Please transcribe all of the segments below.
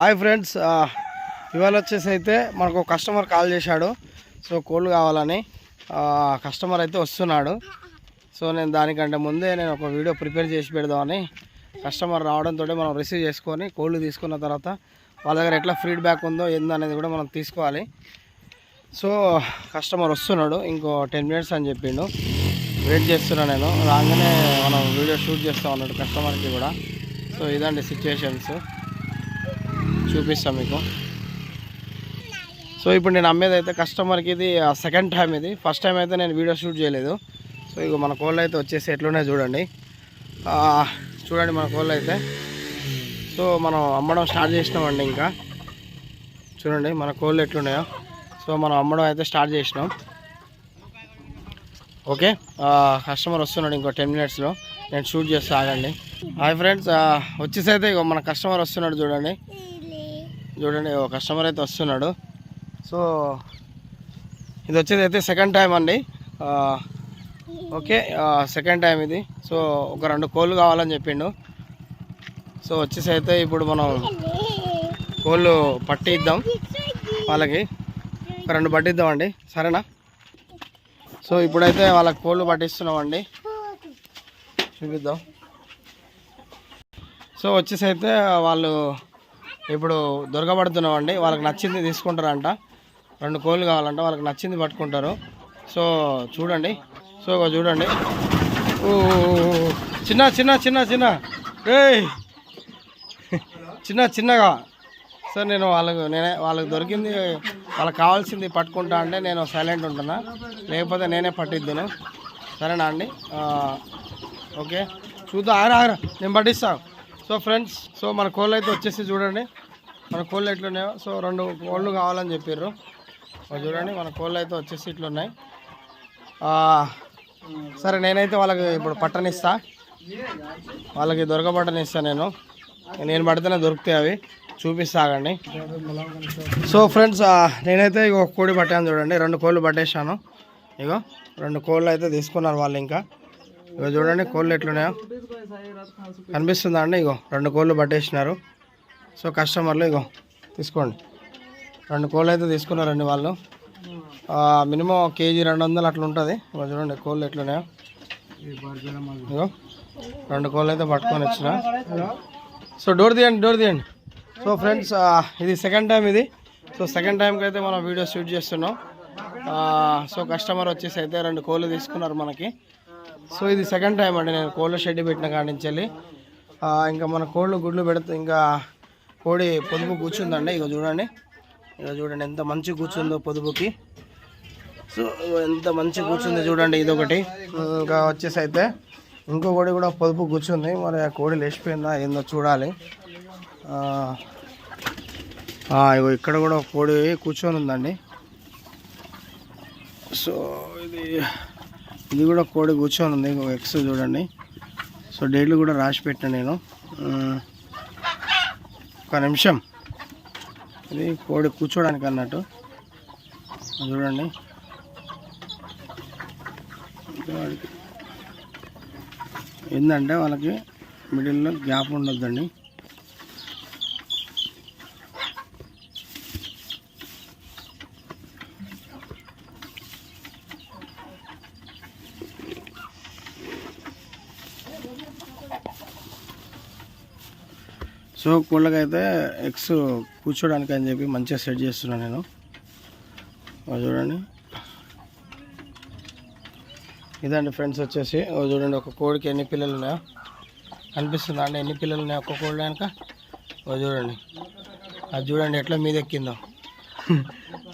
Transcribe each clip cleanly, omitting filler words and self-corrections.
Hi friends, ఇవాళ వచ్చేసి అయితే మనకు కస్టమర్ కాల్ చేశాడు. సో కోళ్ళు కావాలని కస్టమర్ అయితే వస్తున్నాడు. సో నేను దానికంటే ముందే నేను ఒక వీడియో ప్రిపేర్ చేసి పెడదామని కస్టమర్ రావడంతో మనం రిసీవ్ చేసుకొని కోళ్ళు తీసుకున్న తర్వాత వాళ్ళ దగ్గర ఎట్లా ఫీడ్బ్యాక్ ఉందో ఏందనేది కూడా మనం తీసుకోవాలి. సో కస్టమర్ వస్తున్నాడు, ఇంకో 10 minutes అని చెప్పిండు. వెయిట్ చేస్తున్నాను నేను. రాగానే మనం వీడియో షూట్ చేస్తాం అన్నాడు కస్టమర్కి కూడా. సో ఇదండి సిచ్యువేషన్స్, చూపిస్తాం మీకు. సో ఇప్పుడు నేను అమ్మేది అయితే కస్టమర్కి ఇది సెకండ్ టైం. ఇది ఫస్ట్ టైం అయితే నేను వీడియో షూట్ చేయలేదు. సో ఇక మన కోళ్ళు అయితే వచ్చేసి ఎట్లున్నాయి చూడండి. చూడండి మన కోళ్ళు అయితే. సో మనం అమ్మడం స్టార్ట్ చేసినామండి. ఇంకా చూడండి మన కోళ్ళు ఎట్లున్నాయో. సో మనం అమ్మడం అయితే స్టార్ట్ చేసినాం. ఓకే, కస్టమర్ వస్తున్నాడు. ఇంకో 10 minutesలో నేను షూట్ చేస్తా, ఆగండి. హాయ్ ఫ్రెండ్స్, వచ్చేసి అయితే ఇక మన కస్టమర్ వస్తున్నాడు చూడండి. చూడండి కస్టమర్ అయితే వస్తున్నాడు. సో ఇది వచ్చేది అయితే సెకండ్ టైం అండి. ఓకే, సెకండ్ టైం ఇది. సో ఒక 2 కోళ్ళు కావాలని చెప్పిండు. సో వచ్చేసి అయితే ఇప్పుడు మనం కోళ్ళు పట్టి ఇద్దాం వాళ్ళకి. ఒక 2 పట్టిద్దామండి, సరేనా? సో ఇప్పుడైతే వాళ్ళకి కోళ్ళు పట్టిస్తున్నామండి, చూపిద్దాం. సో వచ్చేసి అయితే వాళ్ళు ఇప్పుడు దొరకబడుతున్నామండి. వాళ్ళకి నచ్చింది తీసుకుంటారంట. 2 కోళ్ళు కావాలంట, వాళ్ళకి నచ్చింది పట్టుకుంటారు. సో చూడండి. సో చూడండి, చిన్న చిన్న చిన్న చిన్న చిన్న చిన్నగా. సో నేను వాళ్ళకి దొరికింది, వాళ్ళకి కావాల్సింది పట్టుకుంటా అంటే నేను సైలెంట్ ఉంటున్నా, లేకపోతే నేనే పట్టిద్దును. సరేనా అండి? ఓకే, చూద్దాం. ఆగరా నేను పట్టిస్తాను. సో ఫ్రెండ్స్, సో మన కోళ్ళు అయితే వచ్చేసి చూడండి మన కోళ్ళు ఎట్లున్నాయో. సో 2 కోళ్ళు కావాలని చెప్పారు. చూడండి మన కోళ్ళు అయితే వచ్చేసి ఇట్లున్నాయి. సరే నేనైతే వాళ్ళకి ఇప్పుడు పట్టనిస్తా, వాళ్ళకి దొరకబట్టనిస్తా. నేను పడితేనే దొరుకుతాయి, అవి చూపిస్తాగండి. సో ఫ్రెండ్స్, నేనైతే ఇగో కోడి పట్టాను చూడండి. 2 కోళ్ళు పట్టేసాను. ఇగో 2 కోళ్ళు అయితే తీసుకున్నారు వాళ్ళు. ఇంకా ఇగో చూడండి కోళ్ళు ఎట్లున్నాయో, కనిపిస్తుందా అండి? ఇగో 2 కోళ్ళు పట్టేసినారు. సో కస్టమర్లు ఇగో తీసుకోండి. 2 కోళ్ళు అయితే తీసుకున్నారండి వాళ్ళు. మినిమం 1 kg 200 అట్లా ఉంటుంది. ఇగో చూడండి కోళ్ళు ఎట్లున్నాయో. ఇగో 2 కోళ్ళు అయితే పట్టుకొని వచ్చిన. సో డోర్ తీయండి. సో ఫ్రెండ్స్, ఇది సెకండ్ టైం ఇది. సో సెకండ్ టైంకి అయితే మనం వీడియో షూట్ చేస్తున్నాం. సో కస్టమర్ వచ్చేసి అయితే 2 కోళ్ళు తీసుకున్నారు మనకి. సో ఇది సెకండ్ టైం అండి నేను కోళ్ళ షెడ్ పెట్టిన కాడి నుంచి వెళ్ళి. ఇంకా మన కోళ్ళు గుడ్లు పెడితే ఇంకా కోడి పొదుపు కూర్చుందండి. ఇక చూడండి ఎంత మంచి కూర్చుందో పొదుపుకి. సో ఎంత మంచి కూర్చుంది చూడండి. ఇదొకటి. ఇంకా వచ్చేసి అయితే ఇంకో కోడి కూడా పొదుపు కూర్చుంది. మరి ఆ కోడి లేచిపోయిందా ఏందో చూడాలి. ఇగో ఇక్కడ కూడా ఒక కోడి కూర్చొని ఉందండి. సో ఇది కూడా కోడి కూర్చొని ఉంది. ఎక్స్ చూడండి. సో డేట్లు కూడా రాసి పెట్టిన నేను. ఒక నిమిషం, ఇది కోడి కూర్చోడానికి అన్నట్టు. చూడండి ఏంటంటే వాళ్ళకి మిడిల్లో గ్యాప్ ఉండొద్దండి. సో కోళ్ళకైతే ఎగ్స్ కూర్చోడానికి అని చెప్పి మంచిగా సెట్ చేస్తున్నాను నేను. చూడండి ఇదండి ఫ్రెండ్స్ వచ్చేసి. చూడండి ఒక కోడికి ఎన్ని పిల్లలు ఉన్నాయో కనిపిస్తుందా అండి? ఎన్ని పిల్లలు ఉన్నాయో ఒక్క కోడి కనుక. చూడండి అది చూడండి ఎట్లా మీదెక్కిందో,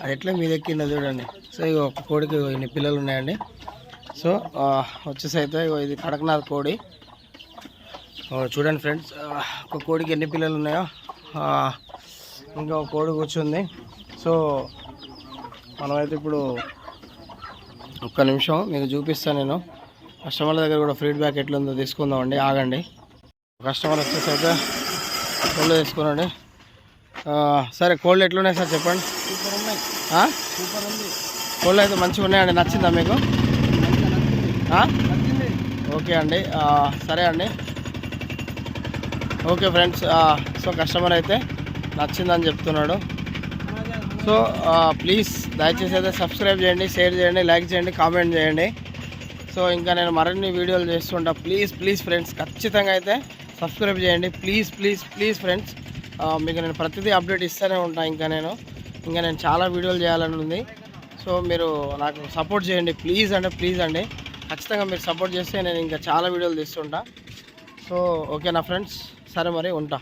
అది ఎట్లా మీదెక్కిందో చూడండి. సో ఇక ఒక కోడికి ఎన్ని పిల్లలు ఉన్నాయండి. సో వచ్చేసి అయితే ఇది కడక్నాథ్ కోడి. చూడండి ఫ్రెండ్స్, ఒక కోడికి ఎన్ని పిల్లలు ఉన్నాయో. ఇంకా ఒక కోడి కూర్చుంది. సో మనమైతే ఇప్పుడు ఒక్క నిమిషం మీకు చూపిస్తాను నేను. కస్టమర్ల దగ్గర కూడా ఫీడ్బ్యాక్ ఎట్లుందో తీసుకుందామండి, ఆగండి. కస్టమర్ వచ్చేసి అయితే కోళ్ళు తీసుకున్నాండి. సరే కోళ్ళు ఎట్లున్నాయి సార్ చెప్పండి. సూపర్ ఉన్నాయి. సూపర్ ఉంది. కోళ్ళు అయితే మంచిగా ఉన్నాయండి. నచ్చిందా మీకు? ఓకే అండి, సరే అండి. ఓకే ఫ్రెండ్స్, సో కస్టమర్ అయితే నచ్చిందని చెప్తున్నాడు. సో ప్లీజ్ దయచేసి అయితే సబ్స్క్రైబ్ చేయండి, షేర్ చేయండి, లైక్ చేయండి, కామెంట్ చేయండి. సో ఇంకా నేను మరిన్ని వీడియోలు చేస్తుంటా. ప్లీజ్ ఫ్రెండ్స్ ఖచ్చితంగా అయితే సబ్స్క్రైబ్ చేయండి. ప్లీజ్ ఫ్రెండ్స్, మీకు నేను ప్రతిదీ అప్డేట్ ఇస్తూనే ఉంటాను. ఇంకా నేను చాలా వీడియోలు చేయాలని ఉంది. సో మీరు నాకు సపోర్ట్ చేయండి ప్లీజ్ అండి. ఖచ్చితంగా మీరు సపోర్ట్ చేస్తే నేను ఇంకా చాలా వీడియోలు తీస్తుంటా. సో ఓకేనా ఫ్రెండ్స్, సరే మరి ఉంటా.